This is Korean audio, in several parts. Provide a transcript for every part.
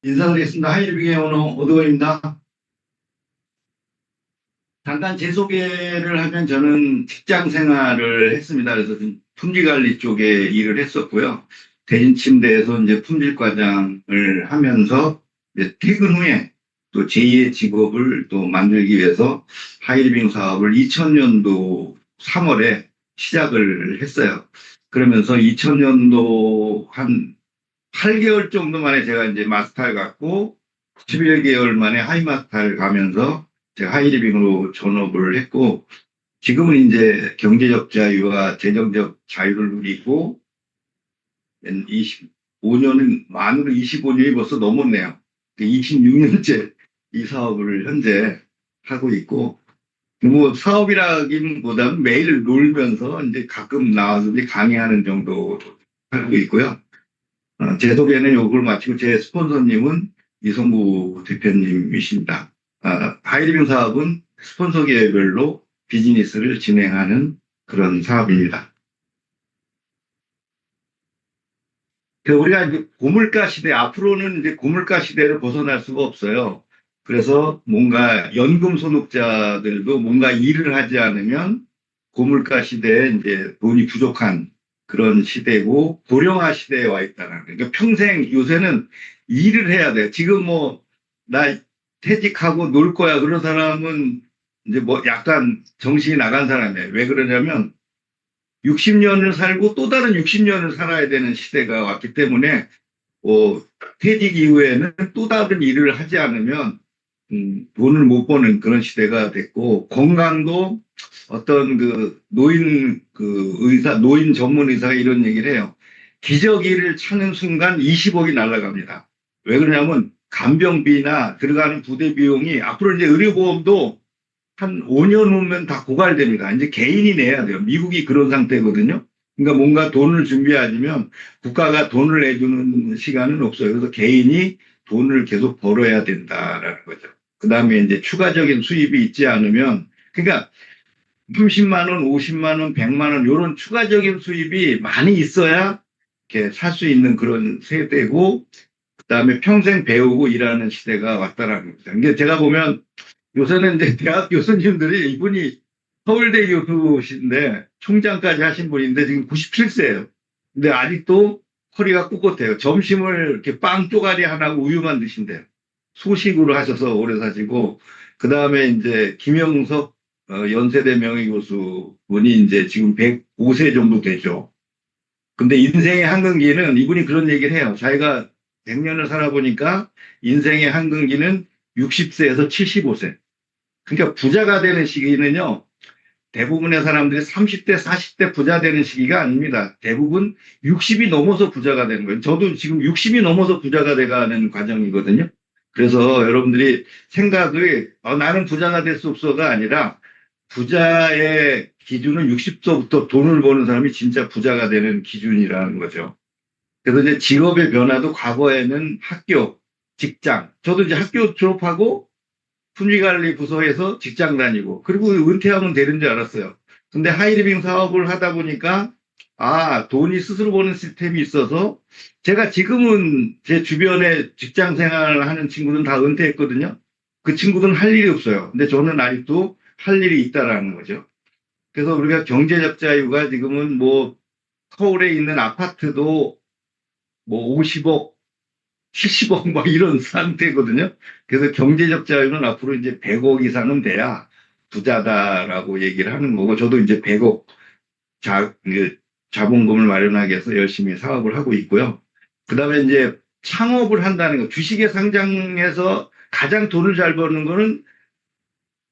인사드리겠습니다. 하이리빙의 오너 오드원입니다. 잠깐 제 소개를 하면 저는 직장 생활을 했습니다. 그래서 좀 품질관리 쪽에 일을 했었고요. 대진침대에서 이제 품질과장을 하면서 이제 퇴근 후에 또 제2의 직업을 또 만들기 위해서 하이리빙 사업을 2000년도 3월에 시작을 했어요. 그러면서 2000년도 한 8개월 정도 만에 제가 이제 마스터를 갖고 11개월 만에 하이마스터를 가면서 제가 하이리빙으로 전업을 했고, 지금은 이제 경제적 자유와 재정적 자유를 누리고 25년은 만으로 25년이 벌써 넘었네요. 26년째 이 사업을 현재 하고 있고, 뭐 사업이라기보다는 매일 놀면서 이제 가끔 나와서 이제 강의하는 정도 하고 있고요. 제 소개는 요걸 마치고 제 스폰서님은 이성구 대표님이십니다. 하이리빙 사업은 스폰서 계열별로 비즈니스를 진행하는 그런 사업입니다. 우리가 이제 고물가 시대, 앞으로는 이제 고물가 시대를 벗어날 수가 없어요. 그래서 뭔가 연금 소득자들도 뭔가 일을 하지 않으면 고물가 시대에 이제 돈이 부족한 그런 시대고 고령화 시대에 와 있다는 거예요. 그러니까 평생 요새는 일을 해야 돼. 지금 뭐 나 퇴직하고 놀 거야 그런 사람은 이제 뭐 약간 정신이 나간 사람이에요. 왜 그러냐면 60년을 살고 또 다른 60년을 살아야 되는 시대가 왔기 때문에 퇴직 이후에는 또 다른 일을 하지 않으면 돈을 못 버는 그런 시대가 됐고, 건강도 어떤 그 노인 그 의사, 노인 전문 의사가 이런 얘기를 해요. 기저귀를 차는 순간 20억이 날아갑니다. 왜 그러냐면 간병비나 들어가는 부대 비용이 앞으로 이제 의료보험도 한 5년 후면 다 고갈됩니다. 이제 개인이 내야 돼요. 미국이 그런 상태거든요. 그러니까 뭔가 돈을 준비하려면 국가가 돈을 내주는 시간은 없어요. 그래서 개인이 돈을 계속 벌어야 된다라는 거죠. 그 다음에 이제 추가적인 수입이 있지 않으면, 그러니까 30만 원, 50만 원, 100만 원, 이런 추가적인 수입이 많이 있어야 이렇게 살 수 있는 그런 세대고, 그 다음에 평생 배우고 일하는 시대가 왔다라는 거죠. 그러니까 제가 보면 요새는 이제 대학 교수님들이 이분이 서울대 교수신데 총장까지 하신 분인데 지금 97세예요. 근데 아직도 허리가 꿋꿋해요. 점심을 이렇게 빵 쪼가리 하나고 우유만 드신대요. 소식으로 하셔서 오래 사시고, 그 다음에 이제 김영석 연세대 명예교수 분이 이제 지금 105세 정도 되죠. 근데 인생의 한근기는 이분이 그런 얘기를 해요. 자기가 100년을 살아보니까 인생의 한근기는 60세에서 75세. 그러니까 부자가 되는 시기는요, 대부분의 사람들이 30대, 40대 부자 되는 시기가 아닙니다. 대부분 60이 넘어서 부자가 되는 거예요. 저도 지금 60이 넘어서 부자가 돼가는 과정이거든요. 그래서 여러분들이 생각이, 나는 부자가 될 수 없어가 아니라, 부자의 기준은 60세부터 돈을 버는 사람이 진짜 부자가 되는 기준이라는 거죠. 그래서 이제 직업의 변화도 과거에는 학교, 직장, 저도 이제 학교 졸업하고 품위관리 부서에서 직장 다니고, 그리고 은퇴하면 되는 줄 알았어요. 근데 하이리빙 사업을 하다 보니까, 돈이 스스로 버는 시스템이 있어서, 제가 지금은 제 주변에 직장 생활을 하는 친구들은 다 은퇴했거든요. 그 친구들은 할 일이 없어요. 근데 저는 아직도 할 일이 있다라는 거죠. 그래서 우리가 경제적 자유가 지금은 뭐, 서울에 있는 아파트도 뭐 50억, 70억 막 이런 상태거든요. 그래서 경제적 자유는 앞으로 이제 100억 이상은 돼야 부자다라고 얘기를 하는 거고, 저도 이제 100억 자본금을 마련하기 위해서 열심히 사업을 하고 있고요. 그 다음에 이제 창업을 한다는 거, 주식에 상장해서 가장 돈을 잘 버는 거는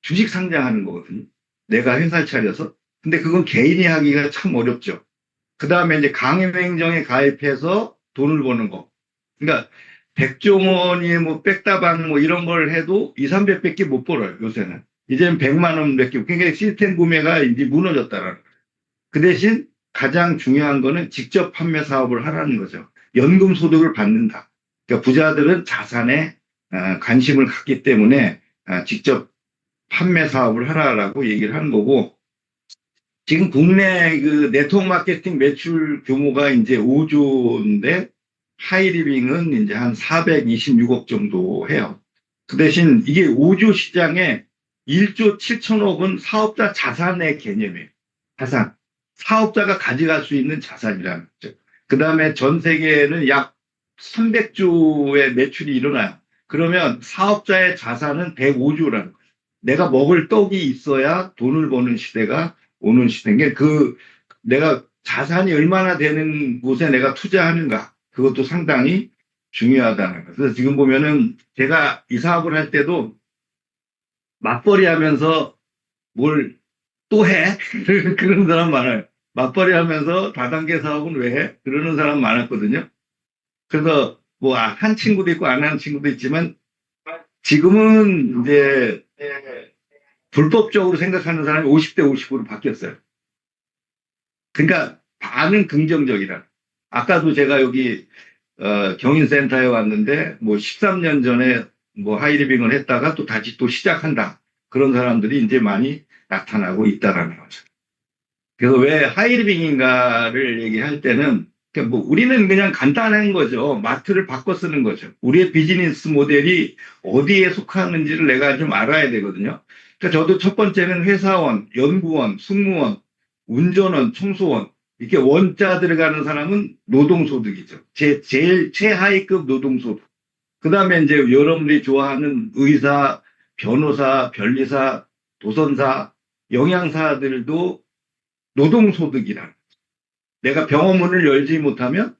주식 상장하는 거거든요. 내가 회사 차려서. 근데 그건 개인이 하기가 참 어렵죠. 그 다음에 이제 강행정에 가입해서 돈을 버는 거. 그러니까 백종원이 뭐 백다방 뭐 이런 걸 해도 2, 300밖에 못 벌어요, 요새는. 이제는 100만 원밖에. 그러니까 시스템 구매가 이제 무너졌다라는 거예요. 그 대신 가장 중요한 거는 직접 판매 사업을 하라는 거죠. 연금 소득을 받는다. 그러니까 부자들은 자산에 관심을 갖기 때문에 직접 판매 사업을 하라라고 얘기를 하는 거고, 지금 국내 그 네트워크 마케팅 매출 규모가 이제 5조인데 하이리빙은 이제 한 426억 정도 해요. 그 대신 이게 5조 시장에 1조 7천억은 사업자 자산의 개념이에요. 자산. 사업자가 가져갈 수 있는 자산이라는 거죠. 그 다음에 전 세계에는 약 300조의 매출이 일어나요. 그러면 사업자의 자산은 105조라는 거예요. 내가 먹을 떡이 있어야 돈을 버는 시대가 오는 시대인 게 내가 자산이 얼마나 되는 곳에 내가 투자하는가. 그것도 상당히 중요하다는 거예요. 그래서 지금 보면은 제가 이 사업을 할 때도 맞벌이 하면서 뭘 또 해? 그런 사람 많아요. 맞벌이 하면서 다단계 사업은 왜 해? 그러는 사람 많았거든요. 그래서 뭐 한 친구도 있고 안 하는 친구도 있지만 지금은 이제 불법적으로 생각하는 사람이 50대 50으로 바뀌었어요. 그러니까 반은 긍정적이라. 아까도 제가 여기 경인센터에 왔는데 뭐 13년 전에 뭐 하이리빙을 했다가 또 다시 또 시작한다. 그런 사람들이 이제 많이 나타나고 있다라는 거죠. 그래서 왜 하이리빙인가를 얘기할 때는 뭐 우리는 그냥 간단한 거죠. 마트를 바꿔 쓰는 거죠. 우리의 비즈니스 모델이 어디에 속하는지를 내가 좀 알아야 되거든요. 그러니까 저도 첫 번째는 회사원, 연구원, 승무원, 운전원, 청소원 이렇게 원자 들어가는 사람은 노동소득이죠. 제일 최하위급 노동소득. 그 다음에 이제 여러분들이 좋아하는 의사, 변호사, 변리사, 도선사, 영양사들도 노동소득이라. 내가 병원문을 열지 못하면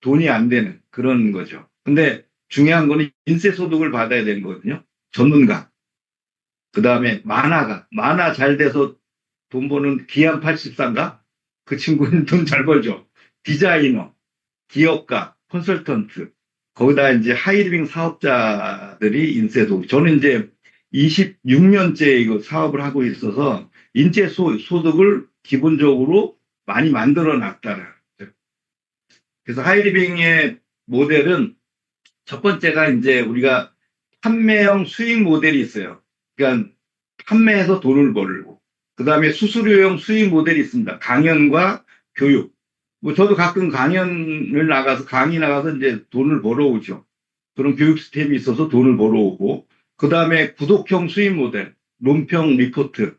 돈이 안 되는 그런 거죠. 근데 중요한 거는 인세소득을 받아야 되는 거거든요. 전문가. 그 다음에 만화 잘 돼서 돈 버는 기안 84인가? 그 친구는 돈 잘 벌죠. 디자이너, 기업가, 컨설턴트. 거기다 이제 하이리빙 사업자들이 인세소득. 저는 이제 26년째 이거 사업을 하고 있어서 인재소득을 기본적으로 많이 만들어 놨다는. 그래서 하이리빙의 모델은 첫 번째가 이제 우리가 판매형 수익 모델이 있어요. 그러니까 판매해서 돈을 벌고. 그 다음에 수수료형 수익 모델이 있습니다. 강연과 교육. 뭐 저도 가끔 강의 나가서 이제 돈을 벌어오죠. 그런 교육 시스템이 있어서 돈을 벌어오고. 그 다음에 구독형 수익 모델, 론평 리포트.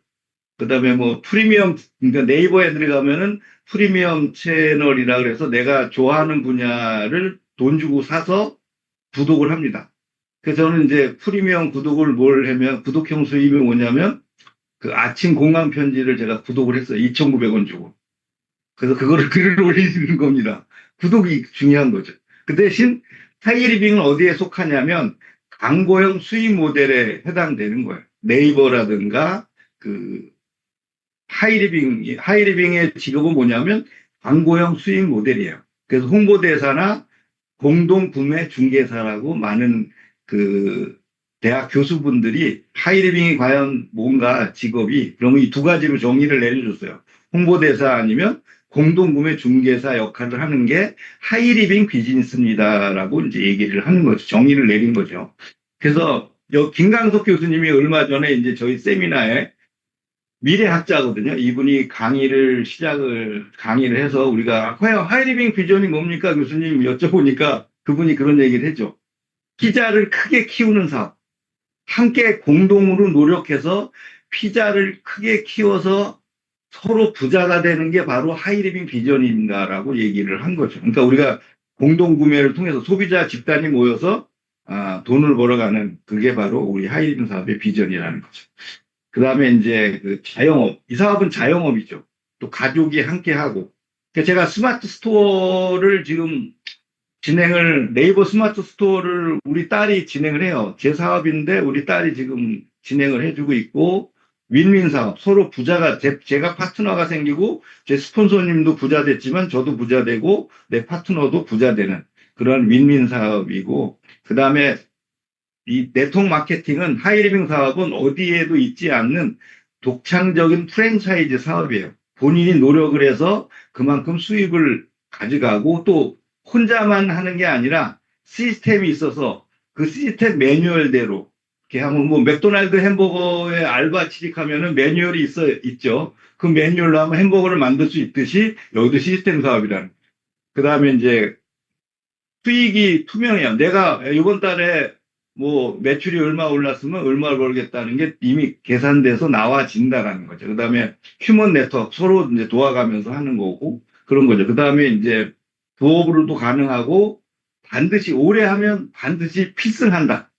그 다음에 뭐 프리미엄, 그러니까 네이버에 들어가면은 프리미엄 채널이라 그래서 내가 좋아하는 분야를 돈 주고 사서 구독을 합니다. 그래서 저는 이제 프리미엄 구독을 뭘 하면, 구독형 수입이 뭐냐면 그 아침 공감 편지를 제가 구독을 했어요. 2,900원 주고. 그래서 그거를 글을 올리는 겁니다. 구독이 중요한 거죠. 그 대신 하이리빙은 어디에 속하냐면 광고형 수익 모델에 해당되는 거예요. 네이버라든가 그 하이리빙의 직업은 뭐냐면 광고형 수익 모델이에요. 그래서 홍보대사나 공동구매 중개사라고 많은 그 대학 교수분들이 하이리빙이 과연 뭔가 직업이 그러면 이 두 가지로 정의를 내려줬어요. 홍보대사 아니면 공동구매 중개사 역할을 하는 게 하이리빙 비즈니스입니다라고 이제 얘기를 하는 거죠. 정의를 내린 거죠. 그래서 김강석 교수님이 얼마 전에 이제 저희 세미나에 미래학자거든요. 이분이 강의를 해서 우리가, 과연 하이리빙 비전이 뭡니까? 교수님 여쭤보니까 그분이 그런 얘기를 했죠. 피자를 크게 키우는 사업. 함께 공동으로 노력해서 피자를 크게 키워서 서로 부자가 되는 게 바로 하이리빙 비전인가라고 얘기를 한 거죠. 그러니까 우리가 공동구매를 통해서 소비자 집단이 모여서 돈을 벌어가는 그게 바로 우리 하이리빙 사업의 비전이라는 거죠. 그 다음에 이제 그 자영업, 이 사업은 자영업이죠. 또 가족이 함께 하고. 제가 스마트 스토어를 지금 네이버 스마트 스토어를 우리 딸이 진행을 해요. 제 사업인데 우리 딸이 지금 진행을 해주고 있고, 윈윈 사업, 서로 부자가, 제가 파트너가 생기고, 제 스폰서님도 부자 됐지만 저도 부자 되고, 내 파트너도 부자 되는 그런 윈윈 사업이고, 그 다음에 이 네트워크 마케팅은 하이리빙 사업은 어디에도 있지 않는 독창적인 프랜차이즈 사업이에요. 본인이 노력을 해서 그만큼 수익을 가져가고 또 혼자만 하는 게 아니라 시스템이 있어서 그 시스템 매뉴얼대로 이렇게 하면 뭐 맥도날드 햄버거에 알바 취직하면은 매뉴얼이 있죠. 그 매뉴얼로 하면 햄버거를 만들 수 있듯이 여기도 시스템 사업이라는. 그 다음에 이제 수익이 투명해요. 내가 이번 달에 뭐 매출이 얼마 올랐으면 얼마 벌겠다는 게 이미 계산돼서 나와진다라는 거죠. 그다음에 휴먼 네트워크 서로 이제 도와가면서 하는 거고 그런 거죠. 그다음에 이제 부업으로도 가능하고 반드시 오래 하면 반드시 필승한다.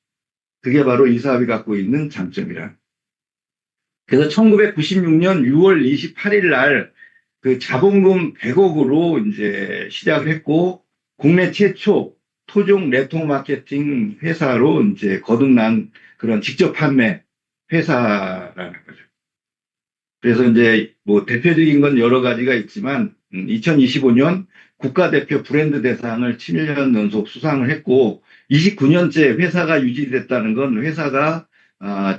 그게 바로 이 사업이 갖고 있는 장점이라. 그래서 1996년 6월 28일 날 그 자본금 100억으로 이제 시작을 했고 국내 최초 토종 네트워크 마케팅 회사로 이제 거듭난 그런 직접 판매 회사라는 거죠. 그래서 이제 뭐 대표적인 건 여러 가지가 있지만 2025년 국가대표 브랜드 대상을 7년 연속 수상을 했고 29년째 회사가 유지됐다는 건 회사가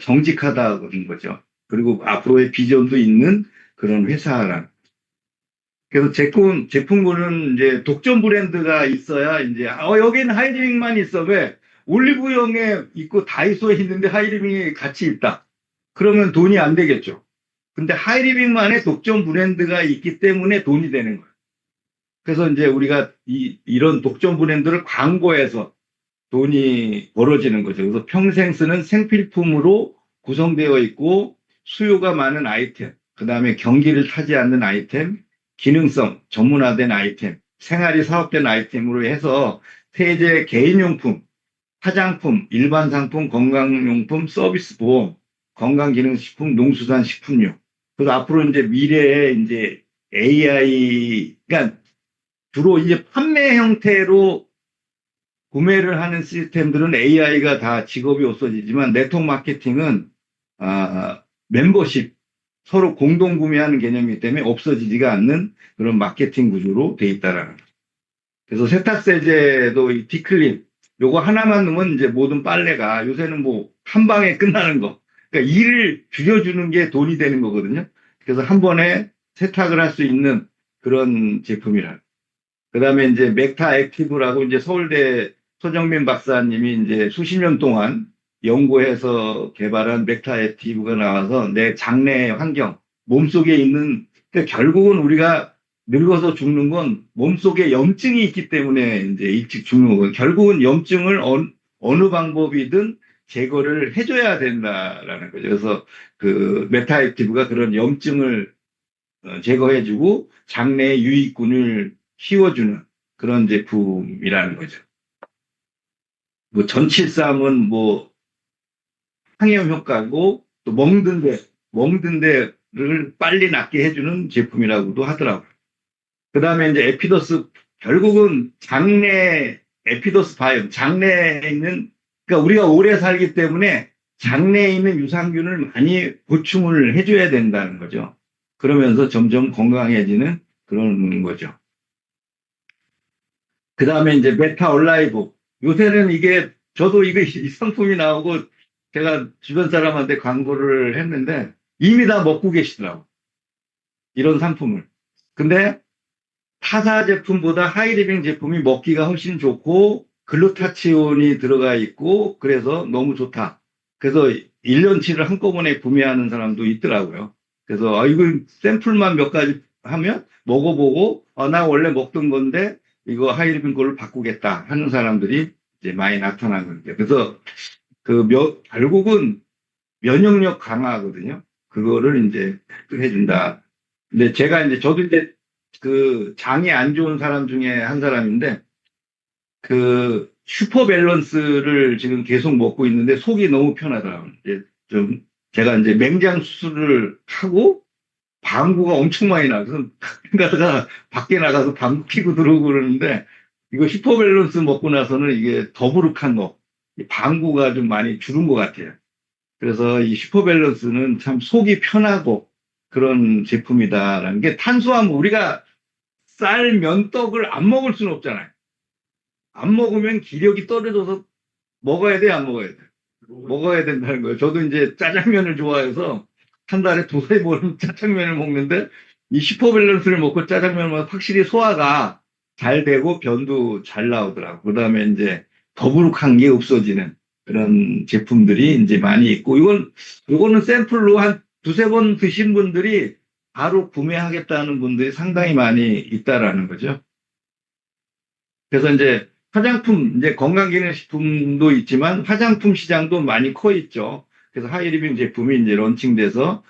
정직하다는 거죠. 그리고 앞으로의 비전도 있는 그런 회사라는. 그래서 제품군은 이제 독점 브랜드가 있어야 이제 여기는 하이리빙만 있어 왜 올리브영에 있고 다이소에 있는데 하이리빙이 같이 있다. 그러면 돈이 안 되겠죠. 근데 하이리빙만의 독점 브랜드가 있기 때문에 돈이 되는 거예요. 그래서 이제 우리가 이런 독점 브랜드를 광고해서 돈이 벌어지는 거죠. 그래서 평생 쓰는 생필품으로 구성되어 있고 수요가 많은 아이템, 그 다음에 경기를 타지 않는 아이템, 기능성, 전문화된 아이템, 생활이 사업된 아이템으로 해서 세제 개인용품, 화장품, 일반 상품, 건강용품, 서비스 보험, 건강기능식품, 농수산식품류. 그래서 앞으로 이제 미래에 이제 AI, 그러니까 주로 이제 판매 형태로 구매를 하는 시스템들은 AI가 다 직업이 없어지지만 네트워크 마케팅은 멤버십 서로 공동 구매하는 개념이기 때문에 없어지지가 않는 그런 마케팅 구조로 돼 있다라는 거죠. 그래서 세탁세제도 이 디클린 요거 하나만 넣으면 이제 모든 빨래가 요새는 뭐 한 방에 끝나는 거. 그러니까 일을 줄여주는 게 돈이 되는 거거든요. 그래서 한 번에 세탁을 할 수 있는 그런 제품이라. 그다음에 이제 멕타 액티브라고 이제 서울대 소정민 박사님이 이제 수십 년 동안 연구해서 개발한 멕타 액티브가 나와서 내 장내 환경, 몸속에 있는, 그러니까 결국은 우리가 늙어서 죽는 건 몸속에 염증이 있기 때문에 이제 일찍 죽는 거고 결국은 염증을 어느 방법이든 제거를 해줘야 된다라는 거죠. 그래서 그 멕타 액티브가 그런 염증을 제거해주고 장내의 유익균을 키워주는 그런 제품이라는 거죠. 뭐 전칠삼은 뭐 항염 효과고 또 먹는 데를 빨리 낫게 해주는 제품이라고도 하더라고요. 그 다음에 이제 에피더스 결국은 장내 에피더스 바이옴 장내에 있는 그러니까 우리가 오래 살기 때문에 장내에 있는 유산균을 많이 보충을 해줘야 된다는 거죠. 그러면서 점점 건강해지는 그런 거죠. 그 다음에 이제 메타 얼라이브. 요새는 이게, 저도 이거 이 상품이 나오고 제가 주변 사람한테 광고를 했는데 이미 다 먹고 계시더라고. 이런 상품을. 근데 타사 제품보다 하이리빙 제품이 먹기가 훨씬 좋고 글루타치온이 들어가 있고 그래서 너무 좋다. 그래서 1년치를 한꺼번에 구매하는 사람도 있더라고요. 그래서 이거 샘플만 몇 가지 하면 먹어보고 나 원래 먹던 건데 이거 하이리빙 걸로 바꾸겠다 하는 사람들이 이제 많이 나타나는 거죠. 그래서 결국은 면역력 강화하거든요. 그거를 이제 해준다. 근데 제가 이제 저도 이제 그 장이 안 좋은 사람 중에 한 사람인데 그 슈퍼 밸런스를 지금 계속 먹고 있는데 속이 너무 편하더라고요. 이제 좀 제가 이제 맹장 수술을 하고 방구가 엄청 많이 나서 가끔 가다가 밖에 나가서 방구 끼고 들어오고 그러는데 이거 슈퍼 밸런스 먹고 나서는 이게 더부룩한 거, 방구가 좀 많이 줄은 것 같아요. 그래서 이 슈퍼 밸런스는 참 속이 편하고 그런 제품이다라는 게 탄수화물 우리가 쌀, 면, 떡을 안 먹을 수는 없잖아요. 안 먹으면 기력이 떨어져서 먹어야 돼, 안 먹어야 돼? 먹어야 된다는 거예요. 저도 이제 짜장면을 좋아해서 한 달에 두세 번 짜장면을 먹는데 이 슈퍼밸런스를 먹고 짜장면 먹으면 확실히 소화가 잘 되고 변도 잘 나오더라고. 그 다음에 이제 더부룩한 게 없어지는 그런 제품들이 이제 많이 있고 이거는 샘플로 한 두세 번 드신 분들이 바로 구매하겠다는 분들이 상당히 많이 있다라는 거죠. 그래서 이제 화장품, 이제 건강기능식품도 있지만 화장품 시장도 많이 커 있죠. 그래서 하이리빙 제품이 이제 런칭돼서,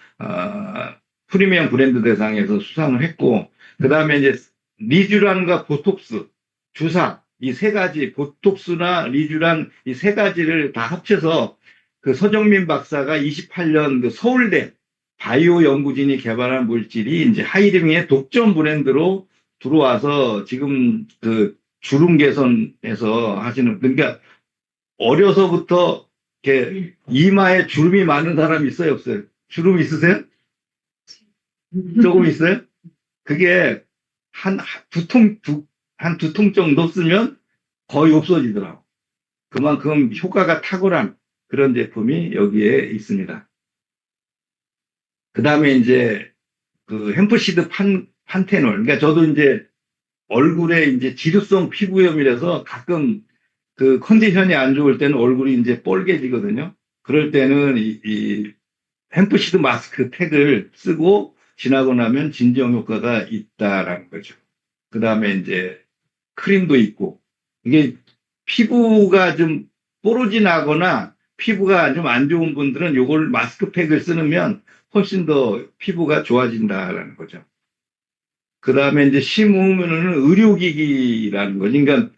프리미엄 브랜드 대상에서 수상을 했고, 그 다음에 이제 리쥬란과 보톡스, 주사, 이 세 가지, 보톡스나 리쥬란 이 세 가지를 다 합쳐서 그 서정민 박사가 28년 그 서울대 바이오 연구진이 개발한 물질이 이제 하이리빙의 독점 브랜드로 들어와서 지금 그 주름 개선해서 하시는, 그러니까 어려서부터 이렇게 이마에 주름이 많은 사람 있어요, 없어요? 주름 있으세요? 조금 있어요? 그게 한 한 두 통 정도 쓰면 거의 없어지더라고. 그만큼 효과가 탁월한 그런 제품이 여기에 있습니다. 그 다음에 이제 그 햄프시드 판테놀. 그러니까 저도 이제 얼굴에 이제 지루성 피부염이라서 가끔 그 컨디션이 안 좋을 때는 얼굴이 이제 뻘개지거든요. 그럴 때는 이 햄프시드 마스크 택을 쓰고 지나고 나면 진정 효과가 있다라는 거죠. 그 다음에 이제 크림도 있고, 이게 피부가 좀 뽀로지 나거나 피부가 좀 안 좋은 분들은 요걸 마스크팩을 쓰면 훨씬 더 피부가 좋아진다라는 거죠. 그 다음에 이제 심으면은 의료기기라는 거죠. 그러니까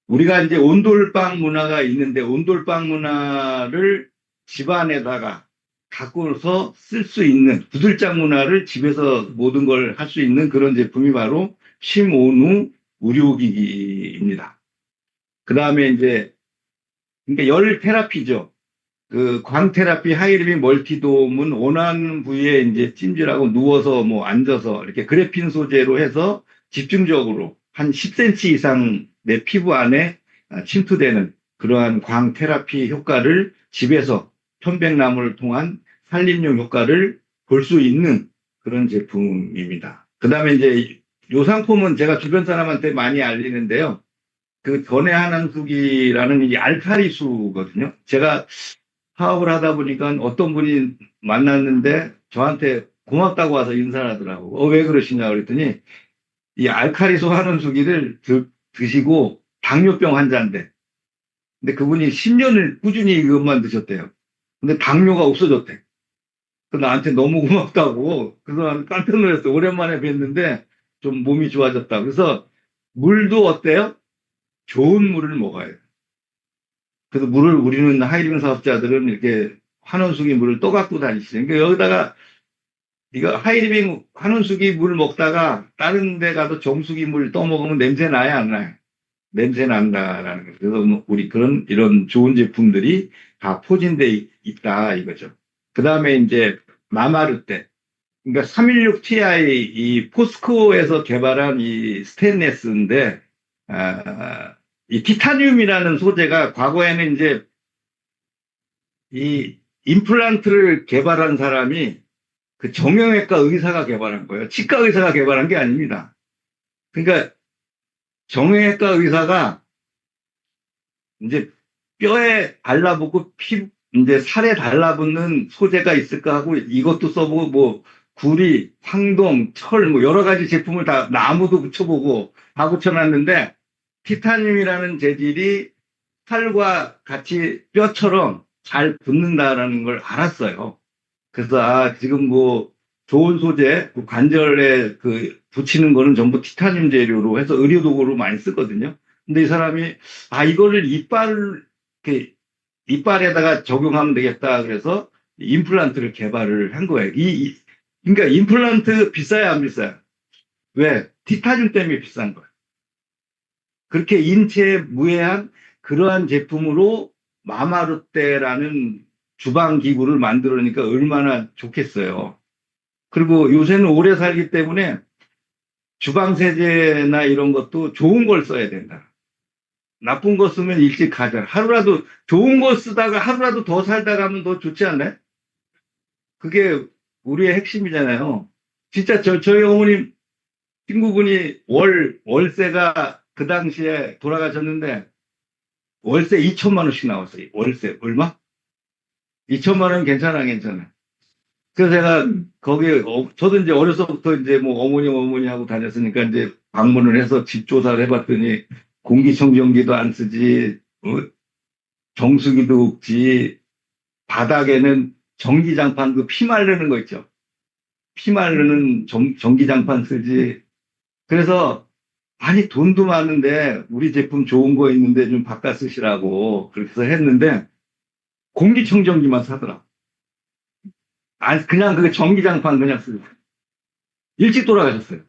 우리가 이제 온돌방 문화가 있는데 온돌방 문화를 집안에다가 갖고서 쓸 수 있는 구들장 문화를 집에서 모든 걸 할 수 있는 그런 제품이 바로 심온우 의료기기입니다. 그 다음에 이제 그러니까 열 테라피죠. 그 광테라피 하이리빙 멀티돔은 원하는 부위에 이제 찜질하고 누워서 뭐 앉아서 이렇게 그래핀 소재로 해서 집중적으로 한 10cm 이상 내 피부 안에 침투되는 그러한 광테라피 효과를 집에서 편백나무를 통한 산림용 효과를 볼 수 있는 그런 제품입니다. 그 다음에 이제 요 상품은 제가 주변 사람한테 많이 알리는데요. 그 전해 한항수기라는 이 알칼리수거든요. 제가 사업을 하다 보니까 어떤 분이 만났는데 저한테 고맙다고 와서 인사를 하더라고. 왜 그러시냐 그랬더니 이 알칼리수 한원수기를 드시고 당뇨병 환자인데, 근데 그분이 10년을 꾸준히 이것만 드셨대요. 근데 당뇨가 없어졌대. 그 나한테 너무 고맙다고. 그래서 나는 깜짝 놀랐어. 오랜만에 뵀는데 좀 몸이 좋아졌다. 그래서 물도 어때요? 좋은 물을 먹어야 돼. 그래서 물을 우리는 하이리빙 사업자들은 이렇게 환원수기 물을 떠 갖고 다니시죠. 그러니까 여기다가 이거 하이리빙 환원수기 물 먹다가 다른 데 가서 정수기 물 떠 먹으면 냄새 나요, 안 나요? 냄새 난다라는 거죠. 그래서 뭐 우리 그런 이런 좋은 제품들이 다 포진돼 있다 이거죠. 그 다음에 이제 마마르테. 그러니까 316ti 이 포스코에서 개발한 이 스테인레스인데, 이 티타늄이라는 소재가 과거에는 이제 이 임플란트를 개발한 사람이 그 정형외과 의사가 개발한 거예요. 치과 의사가 개발한 게 아닙니다. 그러니까 정형외과 의사가 이제 뼈에 달라붙고 이제 살에 달라붙는 소재가 있을까 하고 이것도 써보고 뭐 구리, 황동, 철 뭐 여러 가지 제품을 다 나무도 붙여보고 다 붙여놨는데 티타늄이라는 재질이 살과 같이 뼈처럼 잘 붙는다라는 걸 알았어요. 그래서 지금 뭐 좋은 소재, 그 관절에 그 붙이는 거는 전부 티타늄 재료로 해서 의료도구로 많이 쓰거든요. 근데 이 사람이 이거를 이렇게 이빨에다가 적용하면 되겠다. 그래서 임플란트를 개발을 한 거예요. 그러니까 임플란트 비싸요, 안 비싸요? 왜? 티타늄 때문에 비싼 거예요. 그렇게 인체에 무해한 그러한 제품으로 마마르테라는 주방 기구를 만들어내니까 얼마나 좋겠어요. 그리고 요새는 오래 살기 때문에 주방 세제나 이런 것도 좋은 걸 써야 된다. 나쁜 거 쓰면 일찍 가잖아. 하루라도 좋은 거 쓰다가 하루라도 더 살다 가면 더 좋지 않나요? 그게 우리의 핵심이잖아요. 진짜 저희 어머님 친구분이 월세가 그 당시에 돌아가셨는데 월세 2천만 원씩 나왔어요. 월세 얼마? 2천만 원 괜찮아, 괜찮아. 그래서 제가 거기 저도 이제 어려서부터 이제 뭐 어머니 하고 다녔으니까 이제 방문을 해서 집 조사를 해봤더니 공기청정기도 안 쓰지, 정수기도 없지, 바닥에는 전기장판 그 피 마르는 거 있죠. 피 마르는 전기장판 쓰지. 그래서 아니 돈도 많은데 우리 제품 좋은 거 있는데 좀 바꿔 쓰시라고 그래서 했는데 공기청정기만 사더라. 아니 그냥 그 전기장판 그냥 쓰고 일찍 돌아가셨어요.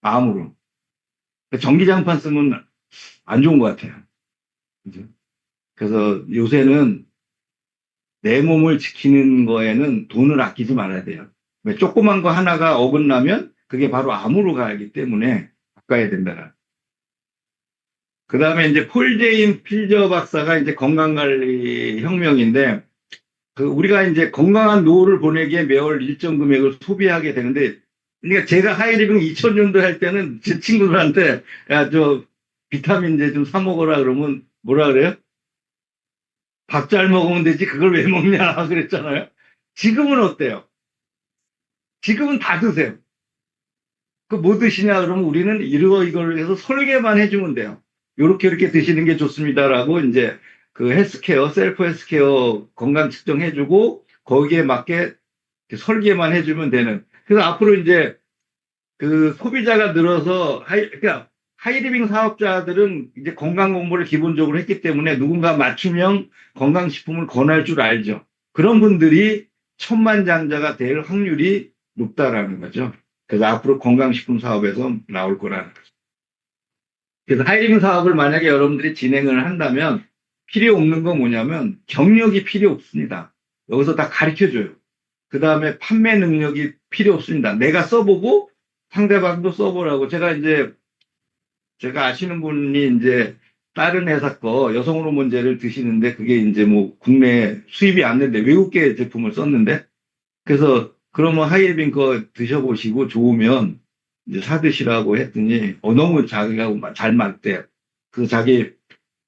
암으로. 전기장판 쓰면 안 좋은 것 같아요. 그죠? 그래서 요새는 내 몸을 지키는 거에는 돈을 아끼지 말아야 돼요. 왜 조그만 거 하나가 어긋나면 그게 바로 암으로 가기 때문에 바꿔야 된다. 그 다음에 이제 폴 제인 필저 박사가 이제 건강관리 혁명인데, 그 우리가 이제 건강한 노후를 보내기에 매월 일정 금액을 소비하게 되는데, 그러니까 제가 하이리빙 2000년도 할 때는 제 친구들한테, 야, 저, 비타민제 좀 사 먹어라 그러면 뭐라 그래요? 밥 잘 먹으면 되지, 그걸 왜 먹냐, 그랬잖아요. 지금은 어때요? 지금은 다 드세요. 그 뭐 드시냐 그러면 우리는 이걸 해서 설계만 해주면 돼요. 요렇게 이렇게 드시는 게 좋습니다라고 이제 그 헬스케어, 셀프 헬스케어 건강 측정해주고 거기에 맞게 설계만 해주면 되는. 그래서 앞으로 이제 그 소비자가 늘어서 그러니까 하이리빙 사업자들은 이제 건강 공부를 기본적으로 했기 때문에 누군가 맞춤형 건강식품을 권할 줄 알죠. 그런 분들이 천만장자가 될 확률이 높다라는 거죠. 그래서 앞으로 건강식품 사업에서 나올 거라는 거죠. 그래서 하이링 사업을 만약에 여러분들이 진행을 한다면 필요 없는 건 뭐냐면 경력이 필요 없습니다. 여기서 다 가르쳐 줘요. 그 다음에 판매 능력이 필요 없습니다. 내가 써보고 상대방도 써보라고. 제가 아시는 분이 이제 다른 회사 거 여성 호르몬제를 드시는데 그게 이제 뭐 국내 수입이 안 되는데 외국계 제품을 썼는데 그래서 그러면 하이리빙 거 드셔보시고 좋으면 이제 사드시라고 했더니 너무 자기가 잘 맞대요. 그 자기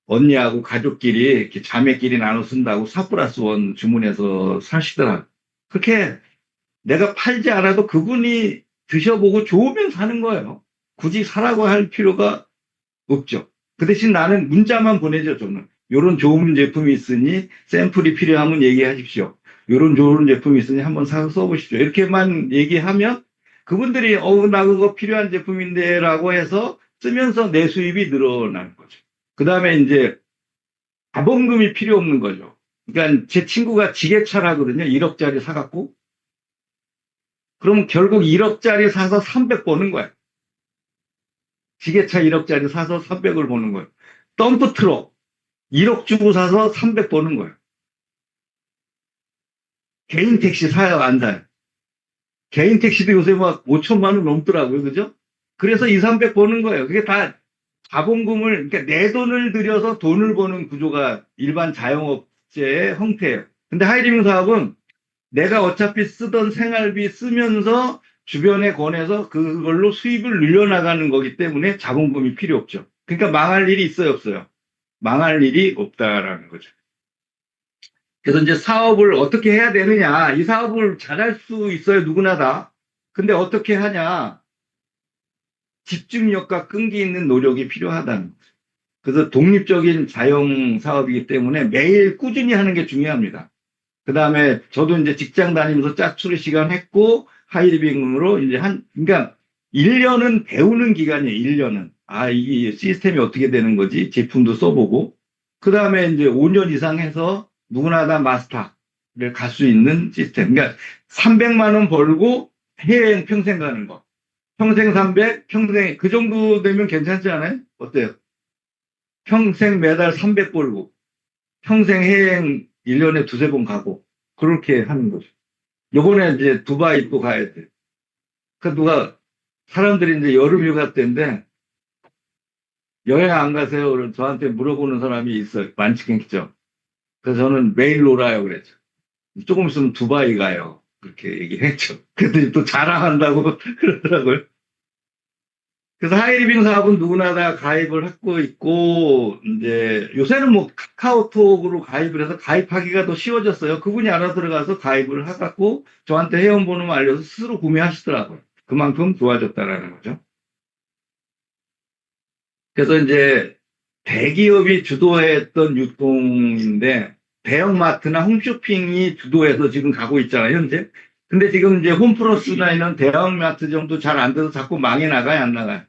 언니하고 가족끼리 이렇게 자매끼리 나눠 쓴다고 4+1 주문해서 사시더라. 그렇게 내가 팔지 않아도 그분이 드셔보고 좋으면 사는 거예요. 굳이 사라고 할 필요가 없죠. 그 대신 나는 문자만 보내죠, 저는. 요런 좋은 제품이 있으니 샘플이 필요하면 얘기하십시오. 요런 좋은 제품이 있으니 한번 사서 써보십시오. 이렇게만 얘기하면 그분들이 나 그거 필요한 제품인데 라고 해서 쓰면서 내 수입이 늘어나는 거죠. 그 다음에 이제 자본금이 필요 없는 거죠. 그러니까 제 친구가 지게차를 하거든요. 1억짜리 사갖고. 그러면 결국 1억짜리 사서 300 버는 거야. 지게차 1억짜리 사서 300을 버는 거예요. 덤프트럭 1억 주고 사서 300 버는 거예요. 개인 택시 사요, 안 사요? 개인 택시도 요새 막 5천만 원 넘더라고요. 그죠? 그래서 2, 300 버는 거예요. 그게 다 자본금을, 그러니까 내 돈을 들여서 돈을 버는 구조가 일반 자영업체의 형태예요. 근데 하이리빙 사업은 내가 어차피 쓰던 생활비 쓰면서 주변에 권해서 그걸로 수입을 늘려나가는 거기 때문에 자본금이 필요 없죠. 그러니까 망할 일이 있어요, 없어요? 망할 일이 없다라는 거죠. 그래서 이제 사업을 어떻게 해야 되느냐. 이 사업을 잘할 수 있어요, 누구나 다. 근데 어떻게 하냐. 집중력과 끈기 있는 노력이 필요하다는 거죠. 그래서 독립적인 자영 사업이기 때문에 매일 꾸준히 하는 게 중요합니다. 그 다음에 저도 이제 직장 다니면서 짜투리 시간 했고, 하이리빙으로 이제 그러니까 1년은 배우는 기간이에요, 1년은. 아, 이 시스템이 어떻게 되는 거지? 제품도 써보고. 그 다음에 이제 5년 이상 해서 누구나 다 마스터를 갈 수 있는 시스템. 그러니까 300만 원 벌고 해외여행 평생 가는 거. 평생 300, 평생, 그 정도 되면 괜찮지 않아요? 어때요? 평생 매달 300 벌고, 평생 해외여행 1년에 두세 번 가고, 그렇게 하는 거죠. 요번에 이제 두바이 또 가야 돼. 그 사람들이 이제 여름 휴가 때인데, 여행 안 가세요? 그럼 저한테 물어보는 사람이 있어요. 많지겠죠. 그래서 저는 매일 놀아요. 그랬죠. 조금 있으면 두바이 가요. 그렇게 얘기했죠. 그랬더니 또 자랑한다고 그러더라고요. 그래서 하이리빙 사업은 누구나 다 가입을 하고 있고, 이제 요새는 뭐 카카오톡으로 가입을 해서 가입하기가 더 쉬워졌어요. 그분이 알아 들어가서 가입을 해갖고 저한테 회원번호 알려서 스스로 구매하시더라고요. 그만큼 좋아졌다라는 거죠. 그래서 이제 대기업이 주도했던 유통인데 대형마트나 홈쇼핑이 주도해서 지금 가고 있잖아요, 현재. 근데 지금 이제 홈플러스나 이런 대형마트 정도 잘 안 돼서 자꾸 망해 나가요, 안 나가요?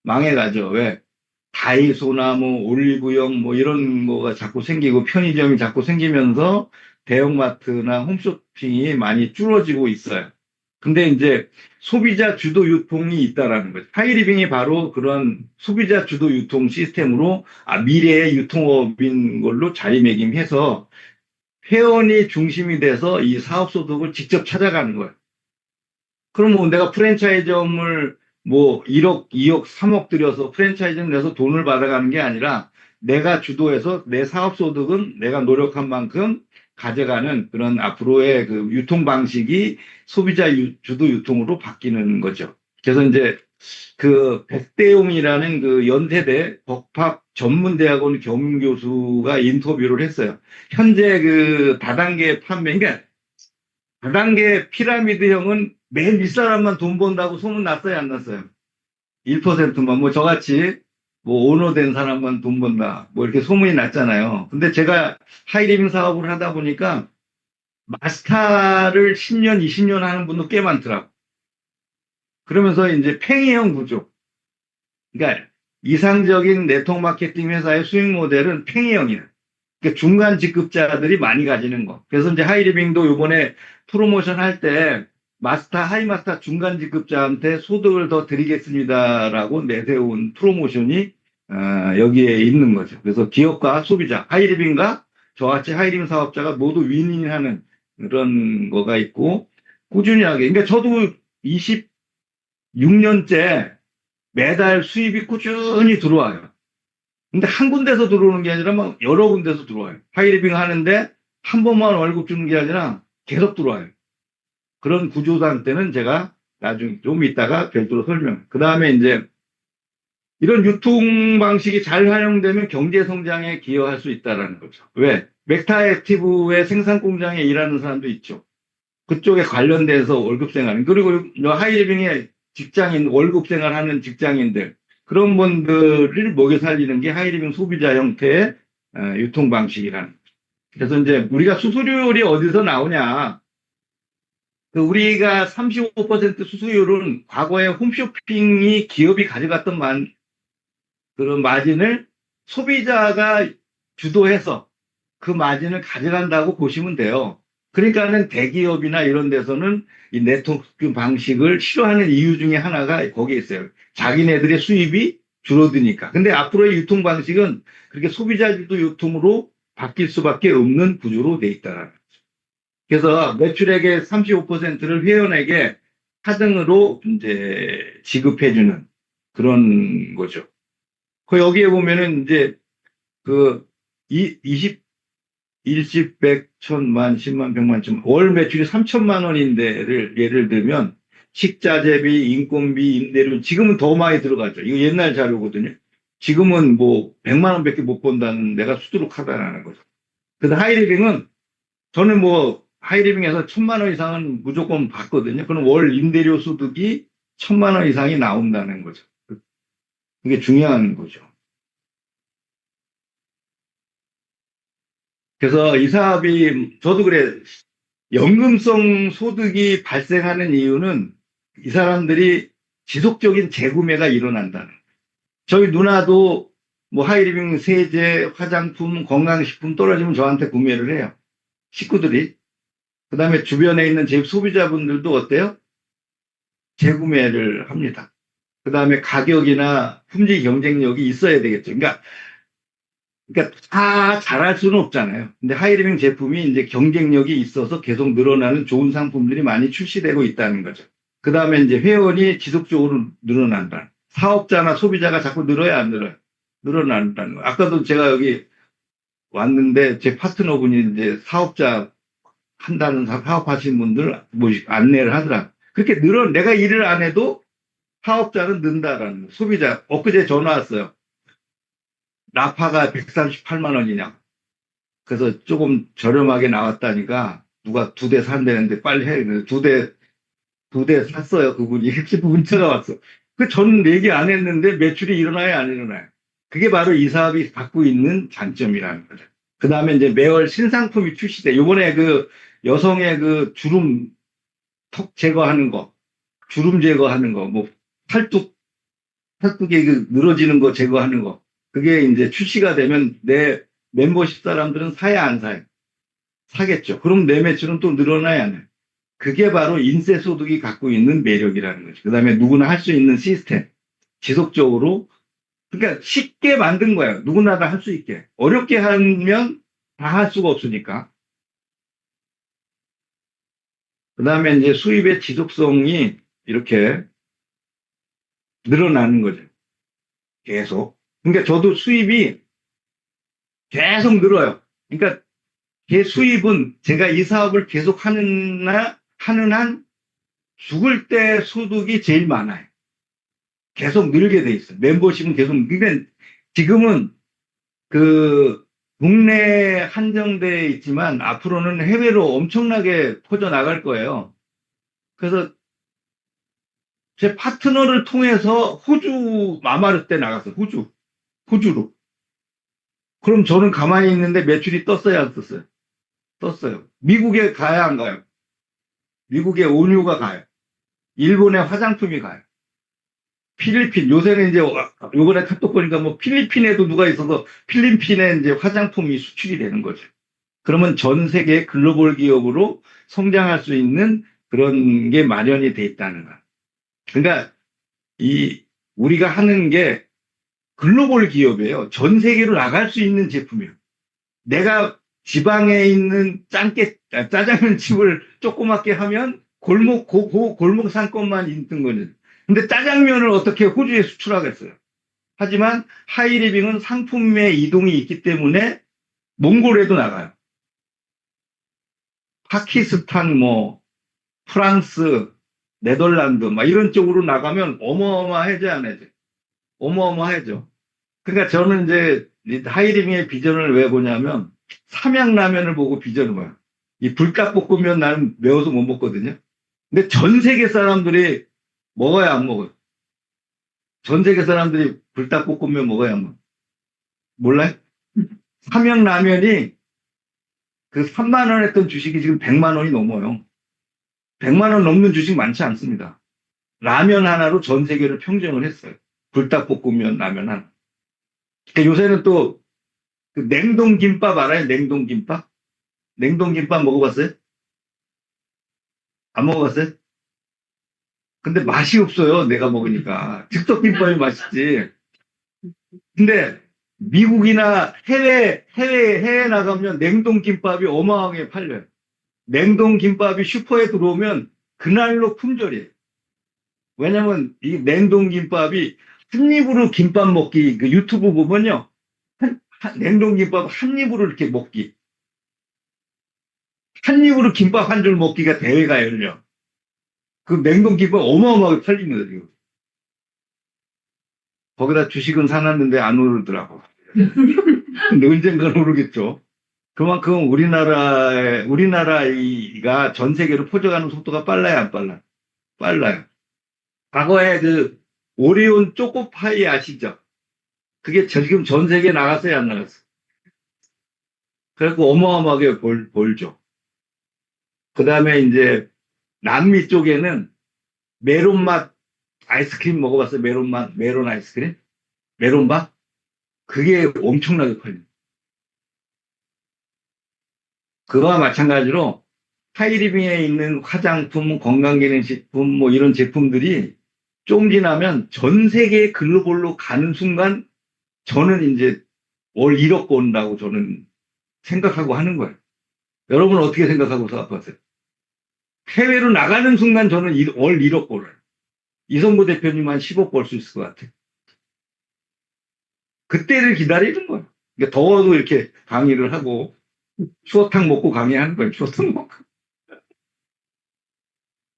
망해 가죠. 왜? 다이소나 뭐 올리브영 뭐 이런 거가 자꾸 생기고 편의점이 자꾸 생기면서 대형마트나 홈쇼핑이 많이 줄어지고 있어요. 근데 이제 소비자 주도 유통이 있다라는 거죠. 하이리빙이 바로 그런 소비자 주도 유통 시스템으로 미래의 유통업인 걸로 자리매김해서 회원이 중심이 돼서 이 사업 소득을 직접 찾아가는 거예요. 그럼 뭐 내가 프랜차이즈점을 뭐 1억, 2억, 3억 들여서 프랜차이즈를 내서 돈을 받아가는 게 아니라 내가 주도해서 내 사업 소득은 내가 노력한 만큼 가져가는 그런 앞으로의 그 유통 방식이 소비자 주도 유통으로 바뀌는 거죠. 그래서 이제 그 백대용이라는 그 연세대 법학 전문대학원 겸임교수가 인터뷰를 했어요. 현재 그 다단계 판매, 그러니까 다단계 피라미드형은 맨 윗사람만 돈 번다고 소문 났어요, 안 났어요? 1%만, 뭐 저같이 뭐 오너된 사람만 돈 번다. 뭐 이렇게 소문이 났잖아요. 근데 제가 하이리빙 사업을 하다 보니까 마스타를 10년, 20년 하는 분도 꽤 많더라고. 그러면서 이제 팽이형 구조. 그러니까 이상적인 네트워크 마케팅 회사의 수익 모델은 팽이형이에요. 그러니까 중간 직급자들이 많이 가지는 거. 그래서 이제 하이리빙도 이번에 프로모션 할 때 마스터, 하이마스터 중간 직급자한테 소득을 더 드리겠습니다라고 내세운 프로모션이 여기에 있는 거죠. 그래서 기업과 소비자, 하이리빙과 저같이 하이리빙 사업자가 모두 윈윈하는 그런 거가 있고 꾸준히 하게. 그러니까 저도 26년째 매달 수입이 꾸준히 들어와요. 근데 한 군데서 들어오는 게 아니라 막 여러 군데서 들어와요. 하이리빙 하는데 한 번만 월급 주는 게 아니라 계속 들어와요. 그런 구조상 때는 제가 나중에 좀 이따가 별도로 설명. 그 다음에 이제 이런 유통 방식이 잘 활용되면 경제 성장에 기여할 수 있다는 거죠. 왜? 멕타 액티브의 생산 공장에 일하는 사람도 있죠. 그쪽에 관련돼서 월급 생활. 그리고 하이리빙의 직장인, 월급 생활하는 직장인들. 그런 분들을 먹여 살리는 게 하이리빙 소비자 형태의 유통 방식이라는. 그래서 이제 우리가 수수료율이 어디서 나오냐. 그 우리가 35% 수수료율은 과거에 홈쇼핑이 기업이 가져갔던 그런 마진을 소비자가 주도해서 그 마진을 가져간다고 보시면 돼요. 그러니까는 대기업이나 이런 데서는 이 네트워크 방식을 싫어하는 이유 중에 하나가 거기에 있어요. 자기네들의 수입이 줄어드니까. 근데 앞으로의 유통 방식은 그렇게 소비자주도 유통으로 바뀔 수밖에 없는 구조로 돼 있다라는. 그래서 매출액의 35%를 회원에게 하등으로 이제 지급해주는 그런 거죠. 그 여기에 보면은 이제 그 20, 일십, 백, 천만, 십만, 백만, 천만, 월 매출이 3천만 원인데를 예를 들면 식자재비, 인건비, 임대료 지금은 더 많이 들어가죠. 이거 옛날 자료거든요. 지금은 뭐 100만 원밖에 못 번다는 데가 수두룩하다는 거죠. 그래서 하이리빙은 저는 뭐 하이리빙에서 1,000만 원 이상은 무조건 받거든요. 그럼 월 임대료 소득이 1,000만 원 이상이 나온다는 거죠. 그게 중요한 거죠. 그래서 이 사업이 저도 그래 연금성 소득이 발생하는 이유는 이 사람들이 지속적인 재구매가 일어난다는. 저희 누나도 뭐 하이리빙 세제, 화장품, 건강식품 떨어지면 저한테 구매를 해요. 식구들이. 그 다음에 주변에 있는 제 소비자분들도 어때요? 재구매를 합니다. 그 다음에 가격이나 품질 경쟁력이 있어야 되겠죠. 그러니까 다 잘할 수는 없잖아요. 근데 하이리빙 제품이 이제 경쟁력이 있어서 계속 늘어나는 좋은 상품들이 많이 출시되고 있다는 거죠. 그 다음에 이제 회원이 지속적으로 늘어난다. 사업자나 소비자가 자꾸 늘어야 안 늘어요. 늘어난다는 거. 아까도 제가 여기 왔는데 제 파트너분이 이제 사업자 한다는 사업하시는 분들 뭐 안내를 하더라. 그렇게 내가 일을 안 해도 사업자는 는다라는 거. 소비자. 엊그제 전화 왔어요. 라파가 138만 원이냐. 그래서 조금 저렴하게 나왔다니까 누가 2대 산다는데 빨리 해. 그래서 2대 샀어요. 그분이. 이렇게 문자가 왔어. 저는 얘기 안 했는데 매출이 일어나요, 안 일어나요? 그게 바로 이 사업이 갖고 있는 장점이라는 거죠. 그 다음에 이제 매월 신상품이 출시돼. 요번에 그 여성의 그 주름 턱 제거하는 거, 주름 제거하는 거, 뭐 팔뚝에 그 늘어지는 거 제거하는 거. 그게 이제 출시가 되면 내 멤버십 사람들은 사야 안 사요? 사겠죠. 그럼 내 매출은 또 늘어나야 해. 그게 바로 인쇄소득이 갖고 있는 매력이라는 거죠. 그 다음에 누구나 할 수 있는 시스템. 지속적으로. 그러니까 쉽게 만든 거예요. 누구나 다 할 수 있게. 어렵게 하면 다 할 수가 없으니까. 그 다음에 이제 수입의 지속성이 이렇게 늘어나는 거죠. 계속. 그러니까 저도 수입이 계속 늘어요. 그러니까 제 수입은 제가 이 사업을 계속 하는 한 죽을 때 소득이 제일 많아요. 계속 늘게 돼 있어요. 멤버십은 계속. 그러니까 지금은 그 국내에 한정돼 있지만 앞으로는 해외로 엄청나게 퍼져나갈 거예요. 그래서 제 파트너를 통해서 호주 마마르 때 나갔어요. 호주로. 그럼 저는 가만히 있는데 매출이 떴어요, 안 떴어요? 떴어요. 미국에 가야 안 가요? 미국에 온유가 가요. 일본에 화장품이 가요. 필리핀, 요새는 이제, 요번에 카톡 보니까 뭐 필리핀에도 누가 있어서 필리핀에 이제 화장품이 수출이 되는 거죠. 그러면 전 세계 글로벌 기업으로 성장할 수 있는 그런 게 마련이 돼 있다는 거. 그러니까 우리가 하는 게 글로벌 기업이에요. 전 세계로 나갈 수 있는 제품이에요. 내가 지방에 있는 짜장면 집을 조그맣게 하면 골목 상권만 있는 거는. 근데 짜장면을 어떻게 호주에 수출하겠어요? 하지만 하이리빙은 상품의 이동이 있기 때문에 몽골에도 나가요. 파키스탄, 뭐, 프랑스, 네덜란드, 막 이런 쪽으로 나가면 어마어마하지 않아요? 어마어마하죠. 그러니까 저는 이제 하이리빙의 비전을 왜 보냐면 삼양라면을 보고 비전을 봐요. 이 불닭볶음면 나는 매워서 못 먹거든요. 근데 전 세계 사람들이 먹어야 안 먹어요. 전 세계 사람들이 불닭볶음면 먹어야 안 먹어요. 몰라요? 삼양라면이 그 3만 원 했던 주식이 지금 100만 원이 넘어요. 100만 원 넘는 주식 많지 않습니다. 라면 하나로 전 세계를 평정을 했어요. 불닭볶음면 라면 하나. 그러니까 요새는 또 그 냉동김밥 알아요? 냉동김밥? 냉동김밥 먹어봤어요? 안 먹어봤어요? 근데 맛이 없어요. 내가 먹으니까. 즉석김밥이 맛있지. 근데 미국이나 해외에 나가면 냉동김밥이 어마어마하게 팔려요. 냉동김밥이 슈퍼에 들어오면 그날로 품절이에요. 왜냐면 이 냉동김밥이 한 입으로 김밥 먹기, 그 유튜브 보면요. 냉동김밥 한 입으로 이렇게 먹기. 한 입으로 김밥 한 줄 먹기가 대회가 열려. 그 냉동김밥 어마어마하게 팔립니다, 지금. 거기다 주식은 사놨는데 안 오르더라고. 근데 언젠가는 오르겠죠. 그만큼 우리나라가 전 세계로 퍼져가는 속도가 빨라요, 안 빨라요? 빨라요. 과거에 그 오리온 초코파이 아시죠? 그게 지금 전 세계에 나갔어요, 안 나갔어요? 그래갖고 어마어마하게 벌죠. 그 다음에 이제 남미 쪽에는 메론맛 아이스크림 먹어봤어요? 메론 아이스크림? 메론맛? 그게 엄청나게 팔려요. 그거와 마찬가지로 하이리빙에 있는 화장품, 건강기능식품, 뭐 이런 제품들이 좀 지나면 전 세계 글로벌로 가는 순간 저는 이제 월 1억 번다고 저는 생각하고 하는 거예요. 여러분은 어떻게 생각하고 생각하세요? 해외로 나가는 순간 저는 월 1억 벌어요. 이성구 대표님 한 10억 벌 수 있을 것 같아요. 그때를 기다리는 거예요. 그러니까 더워도 이렇게 강의를 하고 추어탕 먹고 강의하는 거예요. 추어탕 먹고.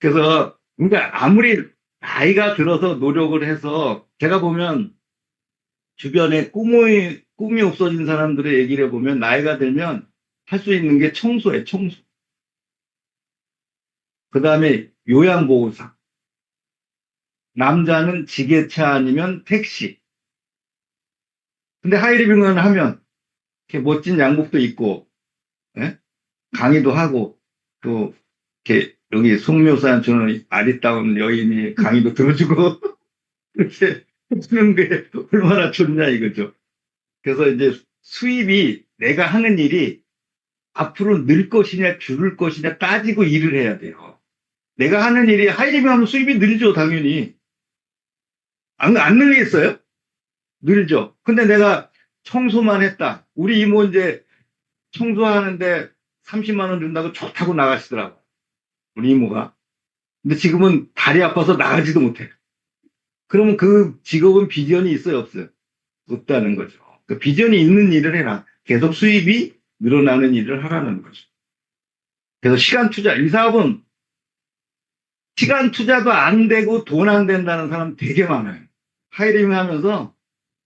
그래서 그러니까 아무리 나이가 들어서 노력을 해서 제가 보면 주변에 꿈이 없어진 사람들의 얘기를 보면 나이가 들면 할 수 있는 게 청소예요, 청소. 그 다음에 요양보호사. 남자는 지게차 아니면 택시. 근데 하이리빙은 하면 이렇게 멋진 양복도 입고, 예? 강의도 하고, 또 이렇게 여기 송묘사처럼 아리따운 여인이 강의도 들어주고 이렇게 해주는 게 얼마나 좋냐 이거죠. 그래서 이제 수입이 내가 하는 일이 앞으로 늘 것이냐 줄을 것이냐 따지고 일을 해야 돼요. 내가 하는 일이 하이리빙 하면 수입이 늘죠, 당연히. 안 늘리겠어요? 늘죠. 근데 내가 청소만 했다. 우리 이모 이제 청소하는데 30만 원 준다고 좋다고 나가시더라고. 우리 이모가. 근데 지금은 다리 아파서 나가지도 못해. 그러면 그 직업은 비전이 있어요, 없어요? 없다는 거죠. 그 비전이 있는 일을 해라. 계속 수입이 늘어나는 일을 하라는 거죠. 그래서 시간 투자, 이 사업은 시간 투자도 안 되고 돈 안 된다는 사람 되게 많아요. 하이리밍 하면서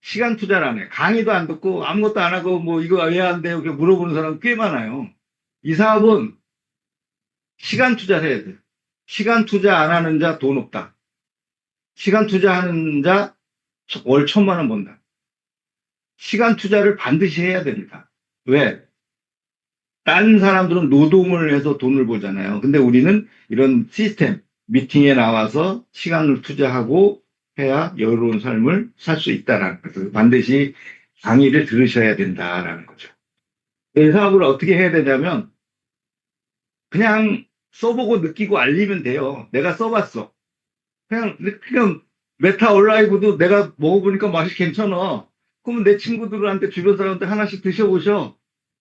시간 투자를 안 해. 강의도 안 듣고 아무것도 안 하고 뭐 이거 왜 안 돼요? 이렇게 물어보는 사람 꽤 많아요. 이 사업은 시간 투자를 해야 돼. 시간 투자 안 하는 자 돈 없다. 시간 투자하는 자 월 1,000만 원 번다. 시간 투자를 반드시 해야 됩니다. 왜? 다른 사람들은 노동을 해서 돈을 벌잖아요. 근데 우리는 이런 시스템, 미팅에 나와서 시간을 투자하고 해야 여유로운 삶을 살 수 있다라는 거죠. 반드시 강의를 들으셔야 된다라는 거죠. 이 사업을 어떻게 해야 되냐면 그냥 써보고 느끼고 알리면 돼요. 내가 써봤어. 그냥 메타 얼라이브도 내가 먹어보니까 맛이 괜찮아. 그러면 내 친구들한테 주변 사람한테 하나씩 드셔보셔.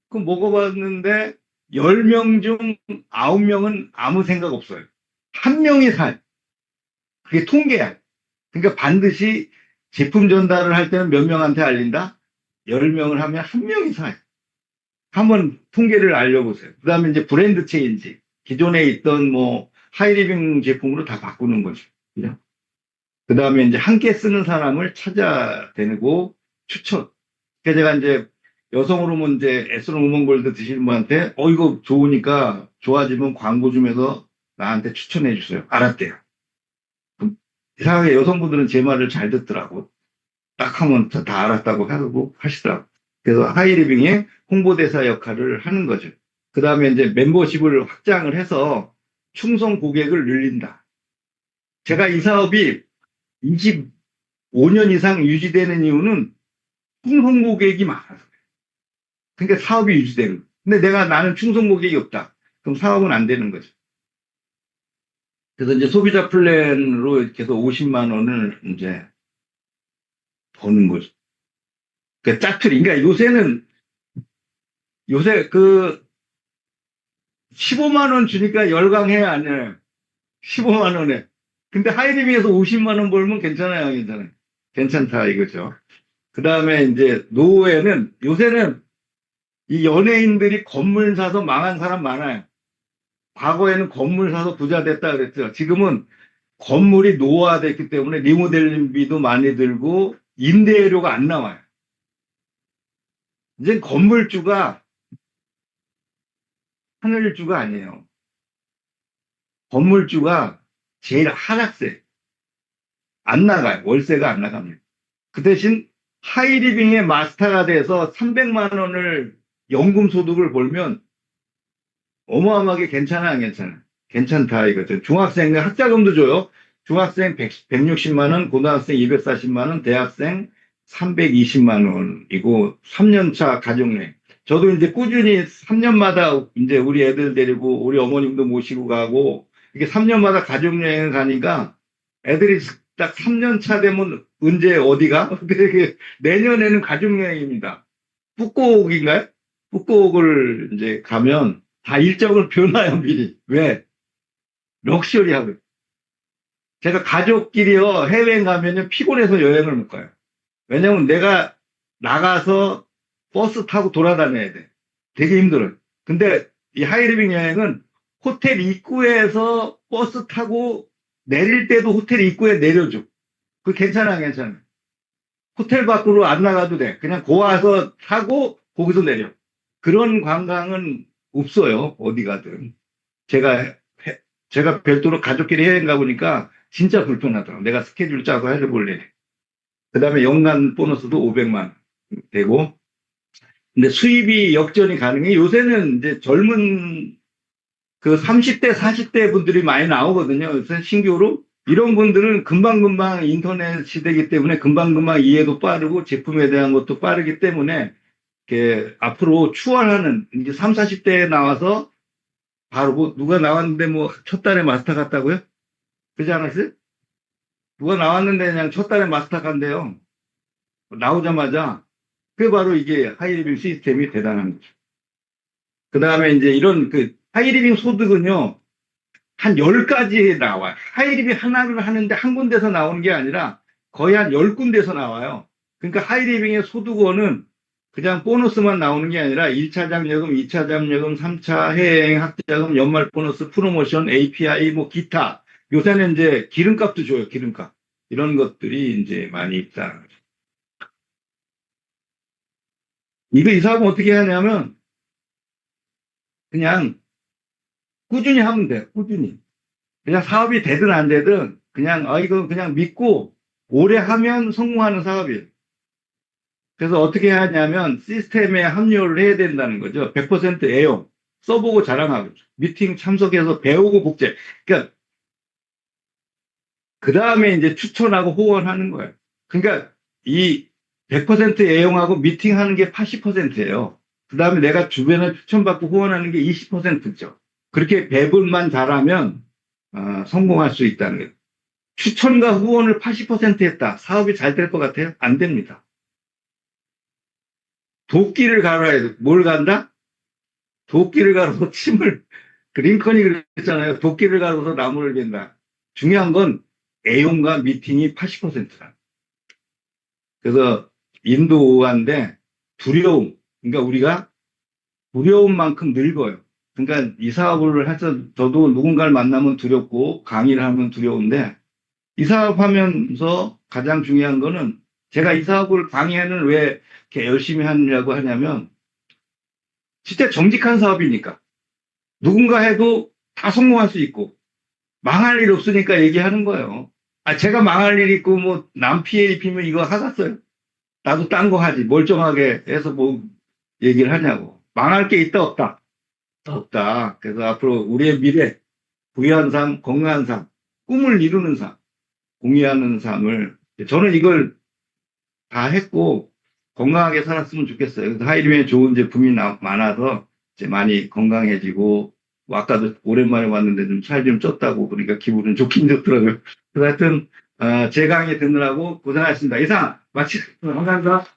그럼 먹어봤는데 10명 중 9명은 아무 생각 없어요. 한 명이 살. 그게 통계야. 그러니까 반드시 제품 전달을 할 때는 몇 명한테 알린다? 10명을 하면 한 명이 사요. 한번 통계를 알려보세요. 그 다음에 이제 브랜드 체인지. 기존에 있던 뭐 하이리빙 제품으로 다 바꾸는 거죠. 그 다음에 이제 함께 쓰는 사람을 찾아내고 추천. 그래서 제가 이제 여성 호르몬 이제 에스트론 호르몬 골드 드시는 분한테 이거 좋으니까 좋아지면 광고 좀 해서 나한테 추천해 주세요. 알았대요. 그럼 이상하게 여성분들은 제 말을 잘 듣더라고. 딱 하면 다 알았다고 하고 하시더라고. 그래서 하이리빙의 홍보대사 역할을 하는 거죠. 그 다음에 이제 멤버십을 확장을 해서 충성 고객을 늘린다. 제가 이 사업이 25년 이상 유지되는 이유는 충성 고객이 많아서. 그러니까 사업이 유지되는 거예요. 근데 나는 충성 고객이 없다. 그럼 사업은 안 되는 거죠. 그래서 이제 소비자 플랜으로 이렇게 해서 50만 원을 이제 버는 거죠. 그 짜투리. 그러니까 요새 그 15만 원 주니까 열광해, 안 해요? 15만 원에. 근데 하이리빙에서 50만 원 벌면 괜찮아요, 괜찮아요. 괜찮다 이거죠. 그 다음에 이제 노후에는 요새는 이 연예인들이 건물 사서 망한 사람 많아요. 과거에는 건물 사서 부자 됐다 그랬죠. 지금은 건물이 노후화됐기 때문에 리모델링비도 많이 들고 임대료가 안 나와요. 이제 건물주가 하늘주가 아니에요. 건물주가 제일 하락세. 안 나가요. 월세가 안 나갑니다. 그 대신 하이리빙의 마스터가 돼서 300만 원을 연금 소득을 벌면 어마어마하게 괜찮아, 안 괜찮아? 괜찮다, 이거죠. 중학생 학자금도 줘요. 중학생 160만 원, 고등학생 240만 원, 대학생 320만 원이고, 3년차 가족여행. 저도 이제 꾸준히 3년마다 이제 우리 애들 데리고 우리 어머님도 모시고 가고, 이게 3년마다 가족여행을 가니까 애들이 딱 3년차 되면 언제 어디가? 내년에는 가족여행입니다. 북곡인가요? 북곡을 이제 가면 다 일정을 변화요, 미리. 왜? 럭셔리하고. 제가 가족끼리요, 해외 가면요, 피곤해서 여행을 못 가요. 왜냐면 내가 나가서 버스 타고 돌아다녀야 돼. 되게 힘들어요. 근데 이 하이리빙 여행은 호텔 입구에서 버스 타고 내릴 때도 호텔 입구에 내려줘. 그 괜찮아, 괜찮아. 호텔 밖으로 안 나가도 돼. 그냥 고 와서 타고 거기서 내려. 그런 관광은 없어요. 어디 가든. 제가 제가 별도로 가족끼리 여행 가보니까 진짜 불편하더라고. 내가 스케줄 짜서 해볼래. 그 다음에 연간 보너스도 500만 원. 되고, 근데 수입이 역전이 가능해. 요새는 이제 젊은 그 30대, 40대 분들이 많이 나오거든요. 요새 신규로. 이런 분들은 금방금방 인터넷 시대이기 때문에 금방금방 이해도 빠르고 제품에 대한 것도 빠르기 때문에 이렇게 앞으로 추월하는 이제 3, 40대에 나와서 바로 뭐 누가 나왔는데 뭐 첫 달에 마스터 갔다고요? 그러지 않았어요? 누가 나왔는데 그냥 첫 달에 마스터 간대요. 나오자마자. 그게 바로 이게 하이리빙 시스템이 대단한 거죠. 그 다음에 이제 이런 그 하이리빙 소득은요, 한 10가지 나와요. 하이리빙 하나를 하는데 한 군데서 나오는 게 아니라 거의 한 10군데서 나와요. 그러니까 하이리빙의 소득원은 그냥 보너스만 나오는 게 아니라 1차 장려금, 2차 장려금, 3차 해외여행 학자금, 연말 보너스, 프로모션, API, 뭐 기타. 요새는 이제 기름값도 줘요, 기름값. 이런 것들이 이제 많이 있다. 이 사업은 어떻게 하냐면 그냥 꾸준히 하면 돼요, 꾸준히. 그냥 사업이 되든 안 되든 그냥 이거 그냥 믿고 오래 하면 성공하는 사업이에요. 그래서 어떻게 하냐면 시스템에 합류를 해야 된다는 거죠. 100% 애용. 써보고 자랑하고 미팅 참석해서 배우고 복제. 그러니까 그 다음에 이제 추천하고 후원하는 거예요. 그러니까 이 100% 애용하고 미팅하는 게 80%예요. 그 다음에 내가 주변에 추천받고 후원하는 게 20%죠. 그렇게 배분만 잘하면 성공할 수 있다는 거예요. 추천과 후원을 80% 했다. 사업이 잘 될 것 같아요? 안 됩니다. 도끼를 갈아야 돼. 뭘 간다? 도끼를 갈아서 침을, 그 링컨이 그랬잖아요. 도끼를 갈아서 나무를 갠다. 중요한 건 애용과 미팅이 80%다. 그래서 인도한데 두려움. 그러니까 우리가 두려운 만큼 늙어요. 그러니까 이 사업을 해서 저도 누군가를 만나면 두렵고 강의를 하면 두려운데 이 사업하면서 가장 중요한 거는 제가 이 사업을 강의는 왜 이렇게 열심히 하느냐고 하냐면 진짜 정직한 사업이니까 누군가 해도 다 성공할 수 있고 망할 일 없으니까 얘기하는 거예요. 제가 망할 일 있고 뭐 남 피해 입히면 이거 하겠어요. 나도 딴 거 하지. 멀쩡하게 해서 뭐 얘기를 하냐고. 망할 게 있다 없다. 없다. 그래서 앞으로 우리의 미래 부유한 삶, 건강한 삶, 꿈을 이루는 삶, 공유하는 삶을 저는 이걸 다 했고 건강하게 살았으면 좋겠어요. 그래서 하이림에 좋은 제품이 많아서 이제 많이 건강해지고 뭐 아까도 오랜만에 왔는데 좀 살 좀 쪘다고 그러니까 기분은 좋긴 좋더라고요. 그래서 하여튼 제 강의 듣느라고 고생하셨습니다. 이상 마치겠습니다. 감사합니다.